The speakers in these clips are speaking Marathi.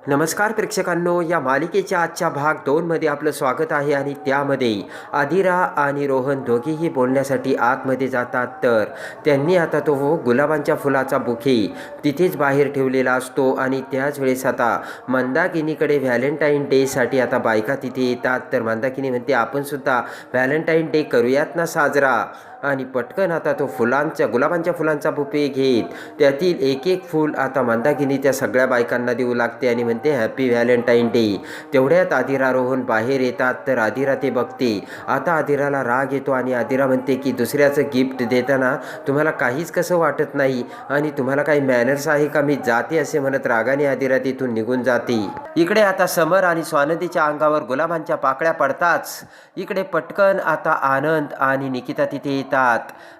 नमस्कार प्रेक्षकांनो, या मालिकेच्या आजच्या भाग 2 मध्ये आपलं स्वागत आहे. आणि त्यामध्ये आदिरा आणि रोहन दोघेही बोलण्यासाठी आतमध्ये जातात. तर त्यांनी आता तो गुलाबांच्या फुलाचा बुके तिथेच बाहेर ठेवलेला असतो. आणि त्याच वेळेस आता मंदाकिनीकडे व्हॅलेंटाईन डेसाठी आता बायका तिथे येतात. तर मंदाकिनी म्हणते, आपण सुद्धा व्हॅलेंटाईन डे करूयात ना साजरा. आणि पटकन आता तो गुलाबांच्या फुलांचा बुके घेत त्यातील एक एक फूल आता मंदाकिनी त्या सगळ्या बायकांना देऊ लागते आणि म्हणते, हॅपी व्हॅलेंटाईन डे. तेवढ्यात आदिरा रोहन बाहेर येतात. तर आदिरा ते बघते. आता आदिराला राग येतो आणि आदिरा म्हणते की दुसऱ्याचं गिफ्ट देताना तुम्हाला काहीच कसं वाटत नाही आणि तुम्हाला काही मॅनर्स आहे का, मी जाते असे म्हणत रागाने आदिरा तिथून निघून जाते. इकडे आता समर आणि स्वानंदीच्या अंगावर गुलाबांच्या पाकळ्या पडताच इकडे पटकन आता आनंद आणि निकिता तिथे येतात.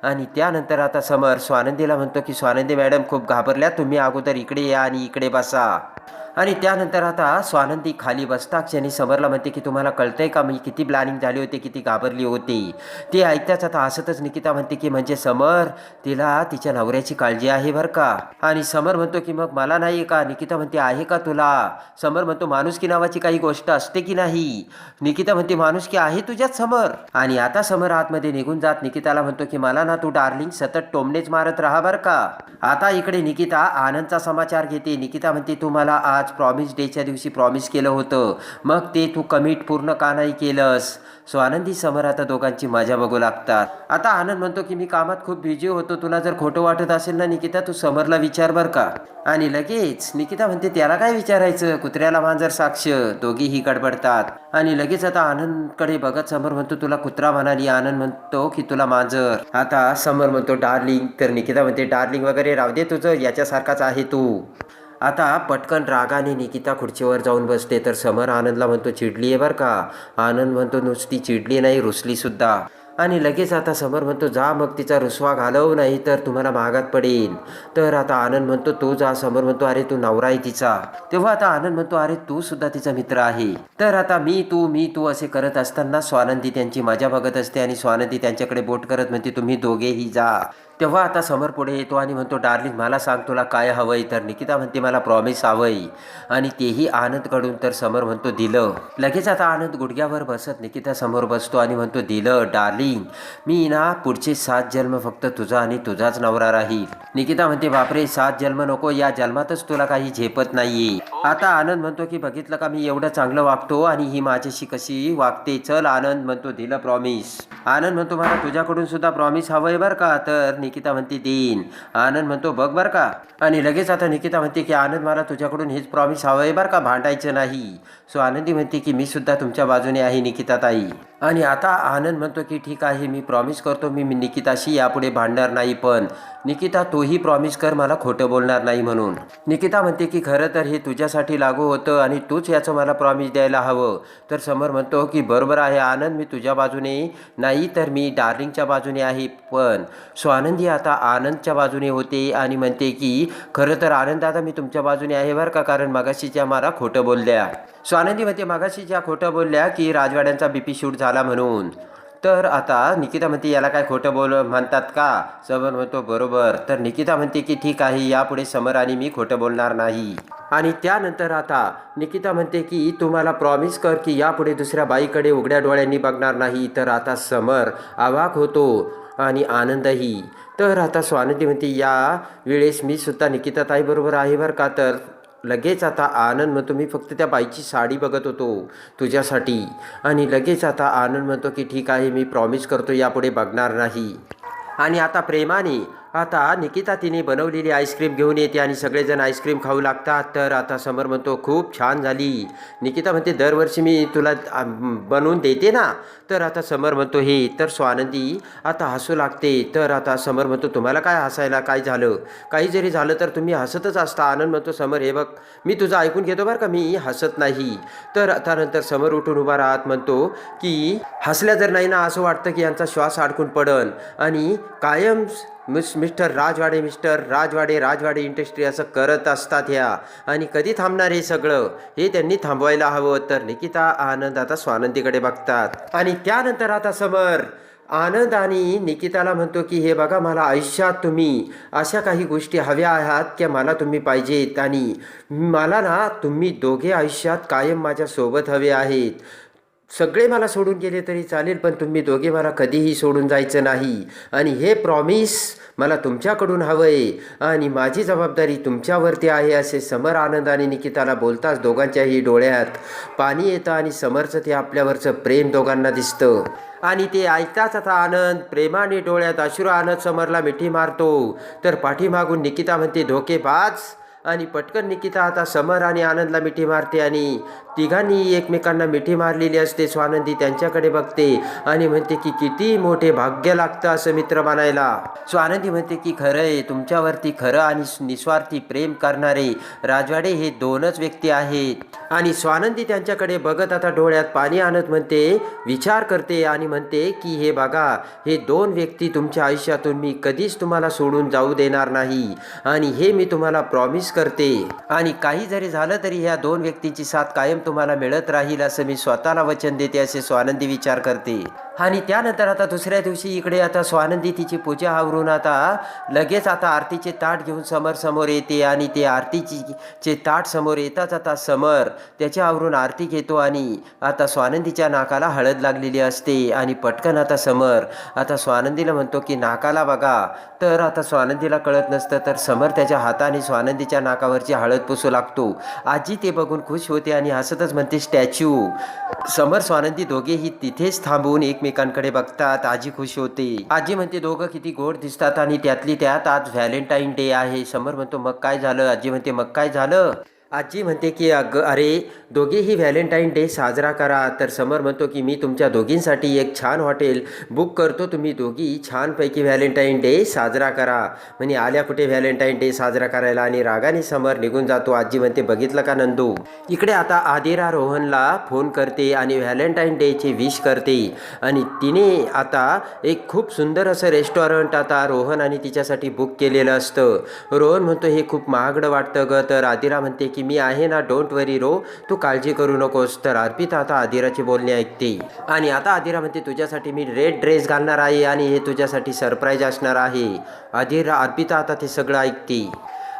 आणि त्यानंतर आता समर स्वानंदीला म्हणतो की स्वानंदी मॅडम खूप घाबरल्या, तुम्ही अगोदर इकडे या आणि इकडे बसा. आणि त्यानंतर आता स्वानंदी खाली बसता क्षणी समरला म्हणते की तुम्हाला कळतंय का मी किती प्लॅनिंग झाली होती, किती घाबरली होती. ते ऐकताच आता हसतच निकिता म्हणते की म्हणजे समर, तिला तिच्या नवऱ्याची काळजी आहे बरं का. आणि समर म्हणतो की मग मला नाही का. निकिता म्हणते, आहे का तुला. समर म्हणतो, माणुसकी नावाची काही गोष्ट असते की नाही. निकिता म्हणते, माणुसकी आहे तुझ्यात समर. आणि आता समर आतमध्ये निघून जात निकिताला म्हणतो की मला ना तू डार्लिंग सतत टोमणेच मारत राहा बरं का. आता इकडे निकिता आनंदचा समाचार घेते. निकिता म्हणते, तू मला आज प्रॉमिस डेच्या दिवशी प्रॉमिस केलं होतं, मग ते तू कमिट पूर्ण का नाही केलंस. स्वानंदी समर आता दोघांची मजा बघू लागतात. आता आनंद म्हणतो की मी कामात खूप बिझी होतो, तुला जर खोटं वाटत असेल ना निकिता, तू समरला विचार बर का. आणि लगेच निकिता म्हणते, त्याला काय विचारायचं, कुत्र्याला मांजर साक्ष. दोघीही गडबडतात. आणि लगेच आता आनंदकडे बघत समर म्हणतो, तुला कुत्रा म्हणाली. आनंद म्हणतो की तुला मांजर. आता समर म्हणतो डार्लिंग. तर निकिता म्हणते, डार्लिंग वगैरे राहू दे तुझं, याच्यासारखाच आहे तू. आता पटकन रागाने निकिता खुर्चीवर जाऊन बसते. तर समर आनंदला म्हणतो, चिडली आहे बरं का. आनंद म्हणतो, नुसती चिडली नाही, रुसली सुद्धा. आणि लगेच आता समर म्हणतो, जा मग तिचा रुसवा घालव, नाही तर तुम्हाला महागात पडेल. तर आता आनंद म्हणतो, तू जा. समर म्हणतो, अरे तू नवरा आहे तिचा. तेव्हा आता आनंद म्हणतो, अरे तू सुद्धा तिचा मित्र आहे. तर आता मी तू असे करत असताना स्वानंदी त्यांची मजा बघत असते. आणि स्वानंदी त्यांच्याकडे बोट करत म्हणते, तुम्ही दोघेही जा. तेव्हा आता समर पुढे येतो आणि म्हणतो, डार्लिंग मला सांग तुला काय हवंय. तर निकिता म्हणते, मला प्रॉमिस हवंय. आणि तेही आनंदकडून. तर समर म्हणतो, दिलं. लगेच आता आनंद गुडघ्यावर बसत निकिता समोर बसतो आणि म्हणतो, दिलं डार्लिंग, मी ना पुढचे 7 जन्म फक्त तुझा आणि तुझाच नवरा राहील. निकिता म्हणते, बापरे 7 जन्म नको, या जन्मातच तुला काही झेपत नाहीये. आता आनंद म्हणतो की बघितलं का मी एवढं चांगलं वागतो आणि ही माझ्याशी कशी वागते. चल. आनंद म्हणतो, दिलं प्रॉमिस. आनंद म्हणतो, मला तुझ्याकडून सुद्धा प्रॉमिस हवंय बरं का. तर निकिता म्हणते, देईन. आनंद म्हणतो, बघ बरं का. आणि लगेच आता निकिता म्हणते की आनंद, मला तुझ्याकडून हेच प्रॉमिस हवंय बरं का, भांडायचं नाही. सो आनंदी म्हणते की मी सुद्धा तुमच्या बाजूने आहे निकिता ताई. आणि आता आनंद म्हणतो की ठीक आहे, मी प्रॉमिस करतो मी निकिताशी यापुढे भांडणार नाही. पण निकिता तूही प्रॉमिस कर मला खोटं बोलणार नाही म्हणून. निकिता म्हणते की खरं तर हे तुझ्यासाठी लागू होतं आणि तूच याचं मला प्रॉमिस द्यायला हवं. तर समर म्हणतो की बरोबर आहे आनंद, मी तुझ्या बाजूने नाही तर मी डार्लिंगच्या बाजूने आहे. पण स्वानंदी आता आनंदच्या बाजूने होते आणि म्हणते की खरं तर आनंद दादा, मी तुमच्या बाजूने आहे बरं का, कारण मगाशीच्या मला खोटं बोलल्या. स्वानंदी म्हणते, मगाशी ज्या खोटं बोलल्या की राजवाड्यांचा BP शूट झाला म्हणून. तर आता निकिता म्हणते, याला काय खोटं म्हणतात का. समर म्हणतो, बरोबर. तर निकिता म्हणते की ठीक आहे, यापुढे समर आणि मी खोटं बोलणार नाही. आणि त्यानंतर आता निकिता म्हणते की तुम्हाला प्रॉमिस कर की यापुढे दुसऱ्या बाईकडे उघड्या डोळ्यांनी बघणार नाही. तर आता समर अवाक होतो आणि आनंदही. तर आता स्वानंदी म्हणते, या वेळेस मी सुद्धा निकिता ताईबरोबर आहे बरं का. तर लगेच आता आनंद म्हणतो, मी फक्त त्या बाईची साडी बघत होतो तुझ्यासाठी. आणि लगेच आता आनंद म्हणतो की ठीक आहे, मी प्रॉमिस करतो यापुढे बघणार नाही. आणि आता प्रेमाने आता निकिता तिने बनवलेली आईस्क्रीम घेऊन येते आणि सगळेजण आईस्क्रीम खाऊ लागतात. तर आता समर म्हणतो, खूप छान झाली. निकिता म्हणते, दरवर्षी मी तुला बनवून देते ना. तर आता समर म्हणतो, हे. तर स्वानंदी आता हसू लागते. तर आता समर म्हणतो, तुम्हाला काय हसायला, काय झालं. काही जरी झालं तर तुम्ही हसतच असता. आनंद म्हणतो, समर हे बघ, मी तुझं ऐकून घेतो बरं का, मी हसत नाही. तर आता नंतर समर उठून उभा राहत म्हणतो की हसल्या जर नाही ना असं वाटतं की यांचा श्वास अडकून पडन. आणि कायम मिस्टर राजवाडे इंडस्ट्री असं करत असतात ह्या. आणि कधी थांबणार हे सगळं, हे त्यांनी थांबवायला हवं. तर निकिता आनंद आता स्वानंदीकडे बघतात. आणि त्यानंतर आता समर आनंद आणि निकिताला म्हणतो की हे बघा, मला आयुष्यात तुम्ही अशा काही गोष्टी हव्या आहात की मला तुम्ही पाहिजेत आणि मला ना तुम्ही दोघे आयुष्यात कायम माझ्यासोबत हवे आहेत. सगळे मला सोडून गेले तरी चालेल, पण तुम्ही दोघे मला कधीही सोडून जायचं नाही आणि हे प्रॉमिस मला तुमच्याकडून हवं आहे आणि माझी जबाबदारी तुमच्यावरती आहे, असे समर आनंद आणि निकिताला बोलताच दोघांच्याही डोळ्यात पाणी येतं आणि समरचं ते आपल्यावरचं प्रेम दोघांना दिसतं. आणि ते ऐकताच आता आनंद प्रेमाने डोळ्यात अश्रू आणत समरला मिठी मारतो. तर पाठीमागून निकिता म्हणते धोकेबाज, आणि पटकन निकिता आता समर आणि आनंदला मिठी मारते आणि तिघांनी एकमेकांना मिठी मारलेली असते. स्वानंदी त्यांच्याकडे बघते आणि म्हणते की किती मोठे भाग्य लागतं असं मित्र बनायला. स्वानंदी म्हणते की खरं आहे, तुमच्यावरती खरं आणि निस्वार्थी प्रेम करणारे राजवाडे हे दोनच व्यक्ती आहेत. आणि स्वानंदी त्यांच्याकडे बघत आता डोळ्यात पाणी आणत म्हणते, विचार करते आणि म्हणते की हे बघा, हे दोन व्यक्ती तुमच्या आयुष्यातून मी कधीच तुम्हाला सोडून जाऊ देणार नाही आणि हे मी तुम्हाला प्रॉमिस करते आणि काही जरी झालं तरी ह्या दोन व्यक्तींची साथ कायम तुम्हाला मिळत राहील असं मी स्वतःला वचन देते असे स्वानंदी विचार करते. आणि त्यानंतर आता दुसऱ्या दिवशी इकडे आता स्वानंदी तिची पूजा आवरून आता लगेच आता आरतीचे ताट घेऊन समोर येते आणि ते आरतीचे ताट समोर येताच आता समर त्याच्यावरून आरती घेतो आणि आता स्वानंदीच्या नाकाला हळद लागलेली असते आणि पटकन आता समर आता स्वानंदीला म्हणतो की नाकाला बघा. तर आता स्वानंदीला कळत नसतं तर समर त्याच्या हाताने स्वानंदीच्या नाकावरची हळद पुसू लागतो. आजी ते बघून खुश होते आणि हसतच म्हणते स्टॅच्यू. समर स्वानंदी दोघेही तिथेच थांबून एकमेकांकडे बघतात. आजी खुश होते. आजी म्हणते दोघं किती गोड दिसतात आणि त्यातली त्यात आज व्हॅलेंटाईन डे आहे. समर म्हणतो मग काय झालं. आजी म्हणते मग काय झालं. आजी म्हणते की अरे दोघेही व्हॅलेंटाईन डे साजरा करा. तर समर म्हणतो की मी तुमच्या दोघींसाठी एक छान हॉटेल बुक करतो, तुम्ही दोघी छानपैकी व्हॅलेंटाईन डे साजरा करा. म्हणे आल्या कुठे व्हॅलेंटाईन डे साजरा करायला आणि रागाने समर निघून जातो. आजी म्हणते बघितलं का नंदू. इकडे आता आदिरा रोहनला फोन करते आणि व्हॅलेंटाईन डेचे विश करते आणि तिने आता एक खूप सुंदर असं रेस्टॉरंट आता रोहन आणि तिच्यासाठी बुक केलेलं असतं. रोहन म्हणतो हे खूप महागडं वाटतं ग. तर आदिरा म्हणते की मी आहे ना, डोंट वरी रो, तू काळजी करू नकोस. तर अर्पिता आता आदिराची बोलणे ऐकते आणि आता आदिरा म्हणते तुझ्यासाठी मी रेड ड्रेस घालणार आहे आणि हे तुझ्यासाठी सरप्राईज असणार आहे. अर्पिता आता ते सगळं ऐकते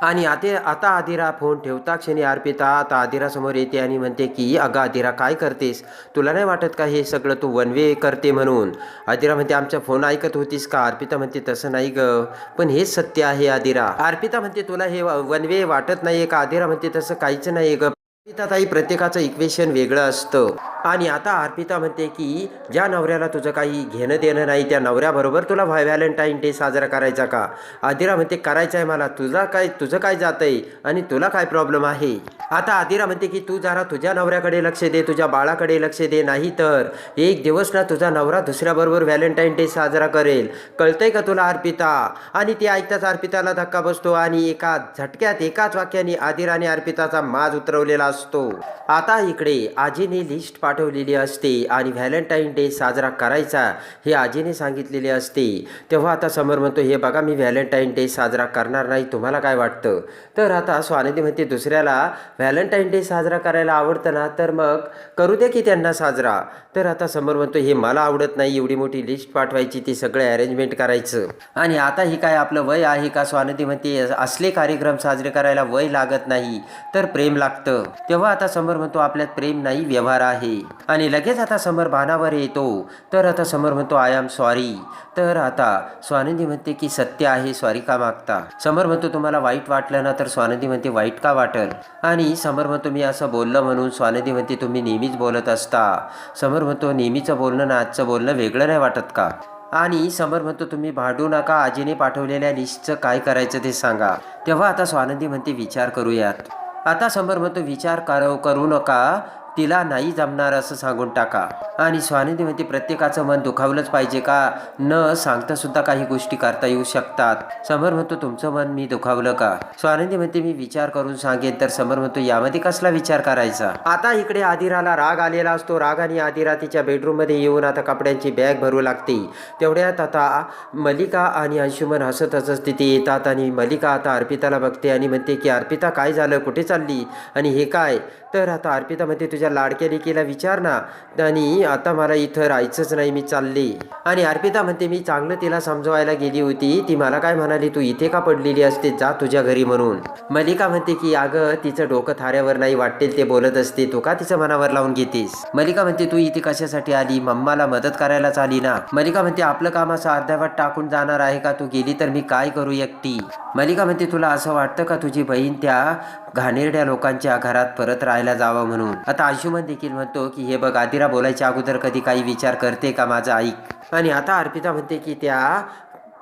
आणि आता आदिरा फोन ठेवता क्षणी अर्पिता आता आदिरासमोर येते आणि म्हणते की अगं आदिरा काय करतेस, तुला नाही वाटत का हे सगळं तू वन वे करते म्हणून. आदिरा म्हणते आमचा फोन ऐकत होतीस का. अर्पिता म्हणते तसं नाही ग, पण हेच सत्य आहे आदिरा. अर्पिता म्हणते तुला हे वन वे वाटत नाहीये का. आदिरा म्हणते तसं काहीच नाही ग. अर्पिता ताई प्रत्येकाचं इक्वेशन वेगळं असतं. आणि आता अर्पिता म्हणते की ज्या नवऱ्याला तुझं काही घेणं देणं नाही त्या नवऱ्याबरोबर तुला व्हॅलेंटाईन डे साजरा करायचा का. आदिरा म्हणते करायचं आहे मला, तुझं काय जातंय आणि तुला काय प्रॉब्लेम आहे. आता आदिरा म्हणते की तू जरा तुझ्या नवऱ्याकडे लक्ष दे, तुझ्या बाळाकडे लक्ष दे, नाही तर एक दिवस ना तुझा नवरा दुसऱ्याबरोबर व्हॅलेंटाईन डे साजरा करेल. कळतंय का तुला अर्पिता. आणि ती ऐकताच अर्पिताला धक्का बसतो आणि एका झटक्यात एकाच वाक्याने आदिराने अर्पिताचा माज उतरवलेला असतो. आता इकडे आजीने लिस्ट पाठवलेली असते आणि व्हॅलेंटाईन डे साजरा करायचा हे आजीने सांगितलेले असते. तेव्हा आता समर म्हणतो हे बघा मी व्हॅलेंटाईन डे साजरा करणार नाही, तुम्हाला काय वाटतं. तर आता स्वानंदी म्हणते दुसऱ्याला व्हॅलेंटाईन डे साजरा करायला आवडतं ना, तर मग करू दे की त्यांना साजरा. तर आता समर म्हणतो हे मला आवडत नाही, एवढी मोठी लिस्ट पाठवायची, ती सगळं अरेंजमेंट करायचं आणि आता ही काय आपलं वय आहे का. स्वानंदी म्हणते असले कार्यक्रम साजरे करायला वय लागत नाही तर प्रेम लागतं. तेव्हा आता समर म्हणतो आपल्यात प्रेम नाही व्यवहार आहे. आणि लगेच आता समर भानावर येतो. तर आता समर म्हणतो आय एम सॉरी. तर आता स्वानंदी म्हणते की सत्य आहे, सॉरी का मागता. समर म्हणतो तुम्हाला वाईट वाटलं ना. तर स्वानंदी म्हणते वाईट का वाटल. आणि समर म्हणतो मी असं बोललं म्हणून. स्वानंदी म्हणते तुम्ही नेहमीच बोलत असता. समर म्हणतो नेहमीचं बोलणं ना आजचं बोलणं वेगळं नाही वाटत का. आणि समर म्हणतो तुम्ही भांडू नका, आजीने पाठवलेल्या लिस्टचं काय करायचं ते सांगा. तेव्हा आता स्वानंदी म्हणते विचार करूयात. आता समर म्हणतो विचार करू नका, तिला नाही जमणार असं सांगून टाका. आणि स्वानंदी म्हणते प्रत्येकाचं मन दुखावलंच पाहिजे का, न सांगता सुद्धा काही गोष्टी करता येऊ शकतात. समर म्हणतो तुमचं मन मी दुखावलं का. स्वानंदी म्हणते मी विचार करून सांगेन. तर समर म्हणतो यामध्ये कसला विचार करायचा. आता इकडे आदिराला राग आलेला असतो. रागाने आदिरा तिच्या बेडरूममध्ये येऊन आता कपड्यांची बॅग भरू लागते. तेवढ्यात आता मलिका आणि अंशुमन हसत हसत तिथे येतात आणि मलिका आता अर्पिताला बघते आणि म्हणते की अर्पिता काय झालं, कुठे चालली आणि हे काय. तर आता अर्पिता म्हणते तुझ्या लाडक्या लेकीला विचार ना. आणि आता मला इथं राहायचंच नाही, मी चालले. आणि अर्पिता म्हणते मी चांगलं तिला समजवायला गेली होती, ती मला काय म्हणाली तू इथे का पडलेली असते, जा तुझ्या घरी म्हणून. मलिका म्हणते की अगं तिचं डोकं थाऱ्यावर नाही, वाटेल ते बोलत असते, तू का तिचं मनावर लावून घेतेस. मलिका म्हणते तू इथे कशासाठी आली, मम्माला मदत करायलाच आली ना. मलिका म्हणते आपलं काम असं अर्ध्यावाट टाकून जाणार आहे का, तू गेली तर मी काय करू एकटी. मलिका म्हणते तुला असं वाटतं का तुझी बहीण त्या घाणेरड्या लोकांच्या घरात परत राहायला जावं म्हणून. आता अंशुमन देखील म्हणतो की हे बघ आदिरा बोलायच्या अगोदर कधी काही विचार करते का, माझा ऐक. आणि आता अर्पिता म्हणते की त्या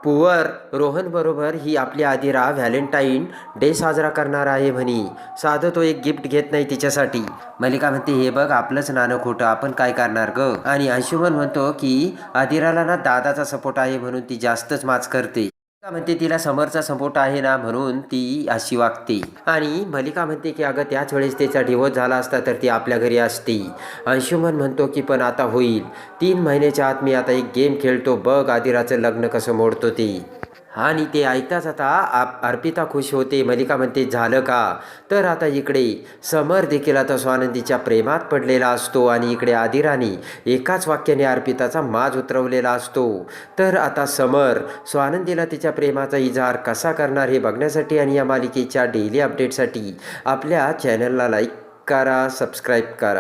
पुअर रोहन बरोबर ही आपली आदिरा व्हॅलेंटाईन डे साजरा करणार आहे म्हणे, साधं तो एक गिफ्ट घेत नाही तिच्यासाठी. मलिका म्हणते हे बघ आपलंच नाणं खोटं, आपण काय करणार ग. आणि अंशुमन म्हणतो की आदिराला ना दादाचा सपोर्ट आहे म्हणून ती जास्तच माच करते. म्हणते तिला समोरचा सपोर्ट आहे ना म्हणून ती अशी वागते. आणि मलिका म्हणते की अगं त्याच वेळेस त्याचा डिवोर्स झाला असता तर ती आपल्या घरी असते. अंशुमन म्हणतो की पण आता होईल, 3 महिन्याच्या आत मी आता एक गेम खेळतो, बघ आदिराचं लग्न कसं मोडतो ते. आणि ते ऐकताच आता अर्पिता खुश होते. मलिका म्हणते झालं का. तर आता इकडे समर देखील आता स्वानंदीच्या प्रेमात पडलेला असतो आणि इकडे आदिराने एकाच वाक्याने अर्पिताचा माज उतरवलेला असतो. तर आता समर स्वानंदीला तिच्या प्रेमाचा इजहार कसा करणार हे बघण्यासाठी आणि या मालिकेच्या डेली अपडेटसाठी आपल्या चॅनलला लाईक करा, सबस्क्राईब करा.